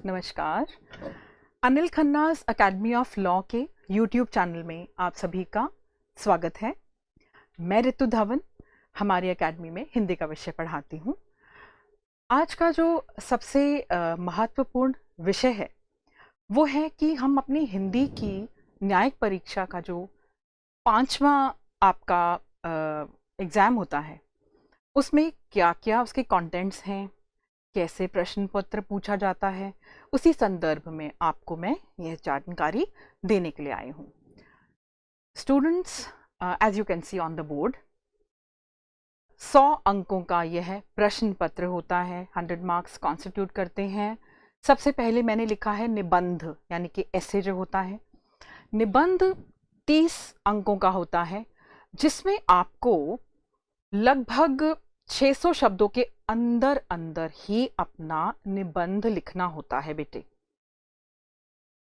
नमस्कार। Anil खन्नास academy of law के YouTube channel में आप सभी का स्वागत है। मैं ऋतु धवन हमारी एकेडमी में हिंदी का विषय पढ़ाती हूँ। आज का जो सबसे महत्वपूर्ण विषय है वो है कि हम अपनी हिंदी की न्यायिक परीक्षा का जो 5वां आपका एग्ज़ाम होता है उसमें क्या क्या उसके कंटेंट्स हैं, कैसे प्रश्न पत्र पूछा जाता है, उसी संदर्भ में आपको मैं यह जानकारी देने के लिए आई हूँ। Students, as you can see on the board, 100 अंकों का यह प्रश्न पत्र होता है। 100 मार्क्स कॉन्स्टिट्यूट करते हैं। सबसे पहले मैंने लिखा है निबंध, यानी कि ऐसे जो होता है। निबंध 30 अंकों का होता है, जिसमें आपको लगभग 600 शब्दों के अंदर अंदर ही अपना निबंध लिखना होता है बेटे।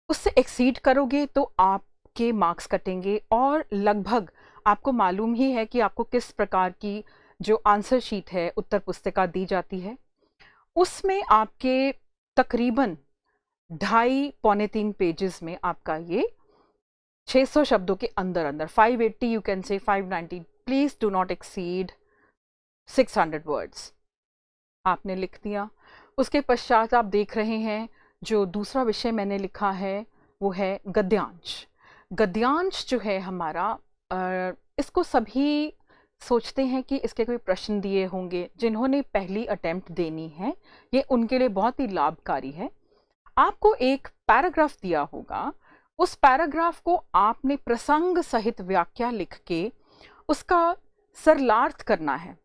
उससे एक्सीड करोगे तो आपके मार्क्स कटेंगे, और लगभग आपको मालूम ही है कि आपको किस प्रकार की जो आंसर शीट है, उत्तर पुस्तिका दी जाती है। उसमें आपके तकरीबन 2.5 पौने 3 पेजेस में आपका ये 600 शब्दों के अंदर अंदर 580, you can say 590, please do not exceed 600 words आपने लिख दिया। उसके पश्चात आप देख रहे हैं जो दूसरा विषय मैंने लिखा है वो है गद्यांश। गद्यांश जो है हमारा, इसको सभी सोचते हैं कि इसके कोई प्रश्न दिए होंगे। जिन्होंने पहली अटेम्प्ट देनी है ये उनके लिए बहुत ही लाभकारी है। आपको एक पैराग्राफ दिया होगा, उस पैराग्राफ को आपने प्रसंग सहित व्याख्या लिख के उसका सरलार्थ करना है।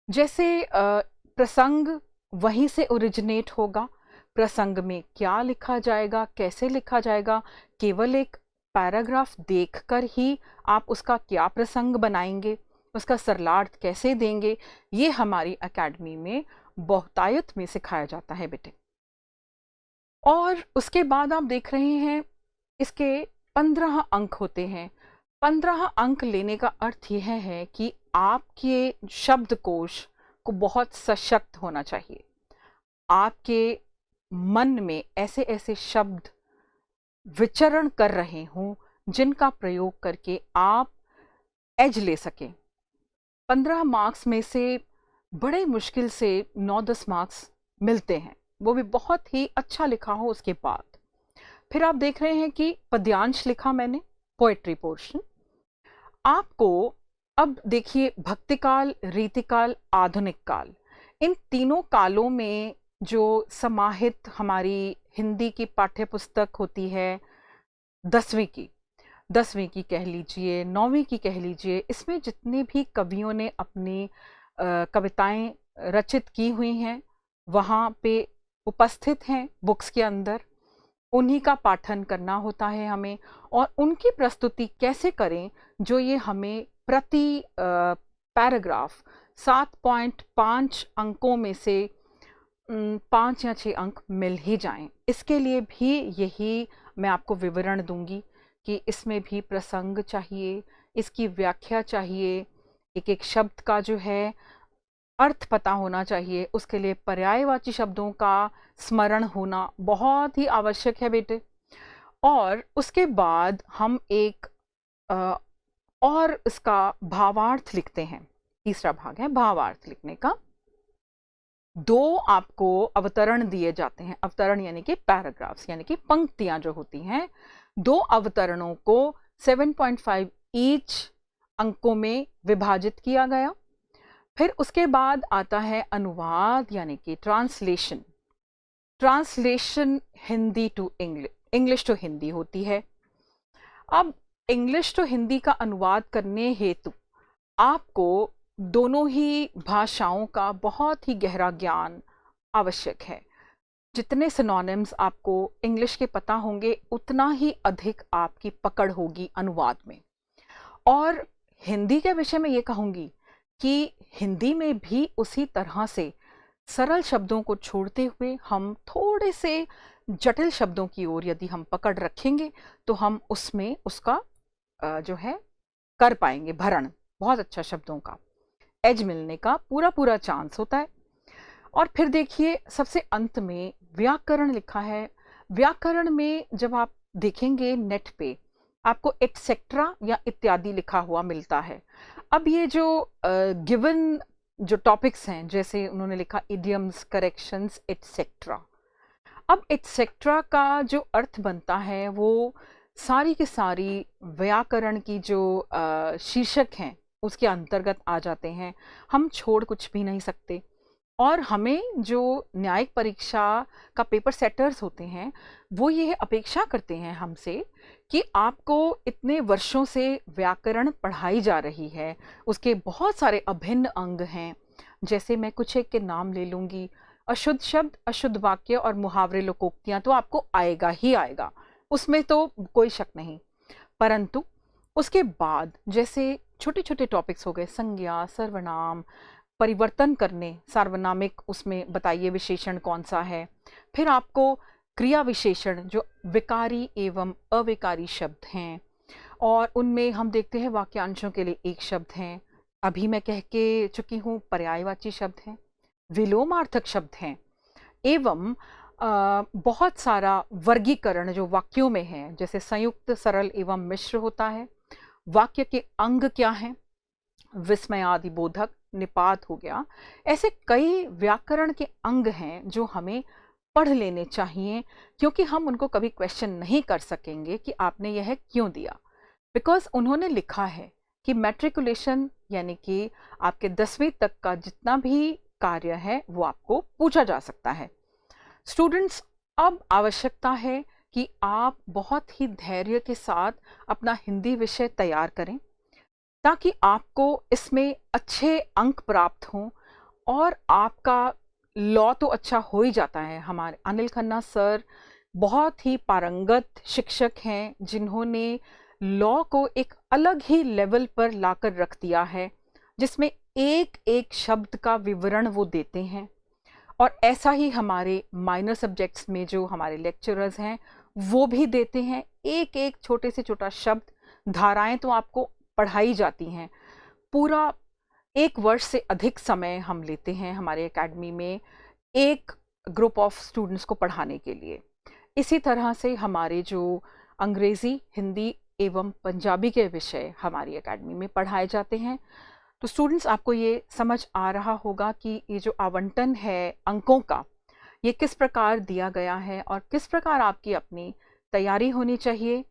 जैसे प्रसंग वहीं से ओरिजिनेट होगा, प्रसंग में क्या लिखा जाएगा, कैसे लिखा जाएगा, केवल एक पैराग्राफ देखकर ही आप उसका क्या प्रसंग बनाएंगे, उसका सरलार्थ कैसे देंगे, ये हमारी एकेडमी में बहुतायत में सिखाया जाता है बेटे। और उसके बाद आप देख रहे हैं इसके 15 अंक होते हैं। 15 अंक लेने का अर्थ यह है कि आपके शब्दकोश को बहुत सशक्त होना चाहिए। आपके मन में ऐसे ऐसे शब्द विचरण कर रहे हों जिनका प्रयोग करके आप एज ले सकें। 15 मार्क्स में से बड़े मुश्किल से 9-10 मार्क्स मिलते हैं, वो भी बहुत ही अच्छा लिखा हो उसके बाद। फिर आप देख रहे हैं कि पद्यांश लिखा मैंने, पोएट्री पोर्शन। आपको अब देखिए भक्तिकाल, रीतिकाल, आधुनिक काल, इन तीनों कालों में जो समाहित हमारी हिंदी की पाठ्य पुस्तक होती है 10वीं की कह लीजिए, 9वीं की कह लीजिए, इसमें जितने भी कवियों ने अपनी कविताएं रचित की हुई हैं वहाँ पे उपस्थित हैं बुक्स के अंदर। उन्हीं का पाठन करना होता है हमें, और उनकी प्रस्तुति कैसे करें जो ये हमें प्रति पैराग्राफ 7.5 अंकों में से 5 या 6 अंक मिल ही जाएं। इसके लिए भी यही मैं आपको विवरण दूंगी कि इसमें भी प्रसंग चाहिए, इसकी व्याख्या चाहिए, एक एक शब्द का जो है अर्थ पता होना चाहिए, उसके लिए पर्यायवाची शब्दों का स्मरण होना बहुत ही आवश्यक है बेटे। और उसके बाद हम एक और इसका भावार्थ लिखते हैं। तीसरा भाग है भावार्थ लिखने का। 2 आपको अवतरण दिए जाते हैं। अवतरण यानी कि पैराग्राफ्स, यानी कि पंक्तियां जो होती हैं। 2 अवतरणों को 7.5 ईच अंकों में विभाजित किया गया। फिर उसके बाद आता है अनुवाद, यानी कि translation. Translation Hindi to English, English to Hindi होती है। अब इंग्लिश टू हिंदी का अनुवाद करने हेतु आपको दोनों ही भाषाओं का बहुत ही गहरा ज्ञान आवश्यक है। जितने सिनोनिम्स आपको इंग्लिश के पता होंगे उतना ही अधिक आपकी पकड़ होगी अनुवाद में। और हिंदी के विषय में ये कहूँगी कि हिंदी में भी उसी तरह से सरल शब्दों को छोड़ते हुए हम थोड़े से जटिल शब्दों की ओर यदि हम पकड़ रखेंगे तो हम उसमें उसका जो है कर पाएंगे भरण। बहुत अच्छा शब्दों का एज मिलने का पूरा चांस होता है। और फिर देखिए सबसे अंत में व्याकरण लिखा है। व्याकरण में जब आप देखेंगे नेट पे आपको एटसेट्रा या इत्यादि लिखा हुआ मिलता है। अब ये जो गिवन जो टॉपिक्स हैं, जैसे उन्होंने लिखा इडियम्स, करेक्शंस, एटसेट्रा। अब एटसेट्रा का जो अर्थ बनता है वो सारी की सारी व्याकरण की जो शीर्षक हैं उसके अंतर्गत आ जाते हैं। हम छोड़ कुछ भी नहीं सकते। और हमें जो न्यायिक परीक्षा का पेपर सेटर्स होते हैं वो ये अपेक्षा करते हैं हमसे कि आपको इतने वर्षों से व्याकरण पढ़ाई जा रही है, उसके बहुत सारे अभिन्न अंग हैं। जैसे मैं कुछ एक के नाम ले लूँगी। अशुद्ध शब्द, अशुद्ध वाक्य और मुहावरे, लोकोक्तियाँ तो आपको आएगा ही आएगा, उसमें तो कोई शक नहीं। परंतु उसके बाद जैसे छोटे छोटे टॉपिक्स हो गए, संज्ञा, सर्वनाम, परिवर्तन करने, सार्वनामिक, उसमें बताइए विशेषण कौन सा है। फिर आपको क्रिया विशेषण जो विकारी एवं अविकारी शब्द हैं, और उनमें हम देखते हैं वाक्यांशों के लिए एक शब्द हैं, अभी मैं कह के चुकी हूँ पर्यायवाची शब्द हैं, विलोमार्थक शब्द हैं, एवं बहुत सारा वर्गीकरण जो वाक्यों में है, जैसे संयुक्त, सरल एवं मिश्र होता है। वाक्य के अंग क्या हैं, विस्मयादि बोधक, निपात हो गया। ऐसे कई व्याकरण के अंग हैं जो हमें पढ़ लेने चाहिए, क्योंकि हम उनको कभी क्वेश्चन नहीं कर सकेंगे कि आपने यह क्यों दिया। बिकॉज उन्होंने लिखा है कि मैट्रिकुलेशन यानी कि आपके 10वीं तक का जितना भी कार्य है वो आपको पूछा जा सकता है। स्टूडेंट्स, अब आवश्यकता है कि आप बहुत ही धैर्य के साथ अपना हिंदी विषय तैयार करें, ताकि आपको इसमें अच्छे अंक प्राप्त हों। और आपका लॉ तो अच्छा हो ही जाता है। हमारे अनिल खन्ना सर बहुत ही पारंगत शिक्षक हैं, जिन्होंने लॉ को एक अलग ही लेवल पर लाकर रख दिया है, जिसमें एक एक शब्द का विवरण वो देते हैं। और ऐसा ही हमारे माइनर सब्जेक्ट्स में जो हमारे लेक्चरर्स हैं वो भी देते हैं। एक एक छोटे से छोटा शब्द, धाराएं तो आपको पढ़ाई जाती हैं। पूरा 1 वर्ष से अधिक समय हम लेते हैं हमारे एकेडमी में एक ग्रुप ऑफ स्टूडेंट्स को पढ़ाने के लिए। इसी तरह से हमारे जो अंग्रेज़ी, हिंदी एवं पंजाबी के विषय हमारी एकेडमी में पढ़ाए जाते हैं। तो स्टूडेंट्स, आपको ये समझ आ रहा होगा कि ये जो आवंटन है अंकों का, ये किस प्रकार दिया गया है और किस प्रकार आपकी अपनी तैयारी होनी चाहिए।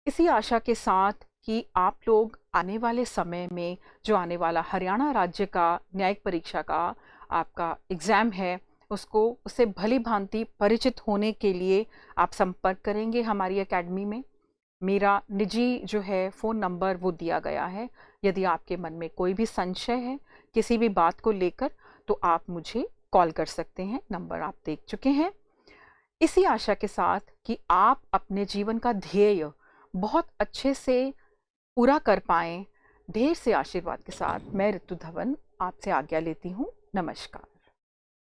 इसी आशा के साथ कि आप लोग आने वाले समय में जो आने वाला हरियाणा राज्य का न्यायिक परीक्षा का आपका एग्ज़ाम है उससे भली भांति परिचित होने के लिए आप संपर्क करेंगे हमारी एकेडमी में। मेरा निजी जो है फ़ोन नंबर वो दिया गया है। यदि आपके मन में कोई भी संशय है किसी भी बात को लेकर तो आप मुझे कॉल कर सकते हैं, नंबर आप देख चुके हैं। इसी आशा के साथ कि आप अपने जीवन का ध्येय बहुत अच्छे से पूरा कर पाएं, ढेर से आशीर्वाद के साथ मैं ऋतु धवन आपसे आज्ञा लेती हूँ। नमस्कार।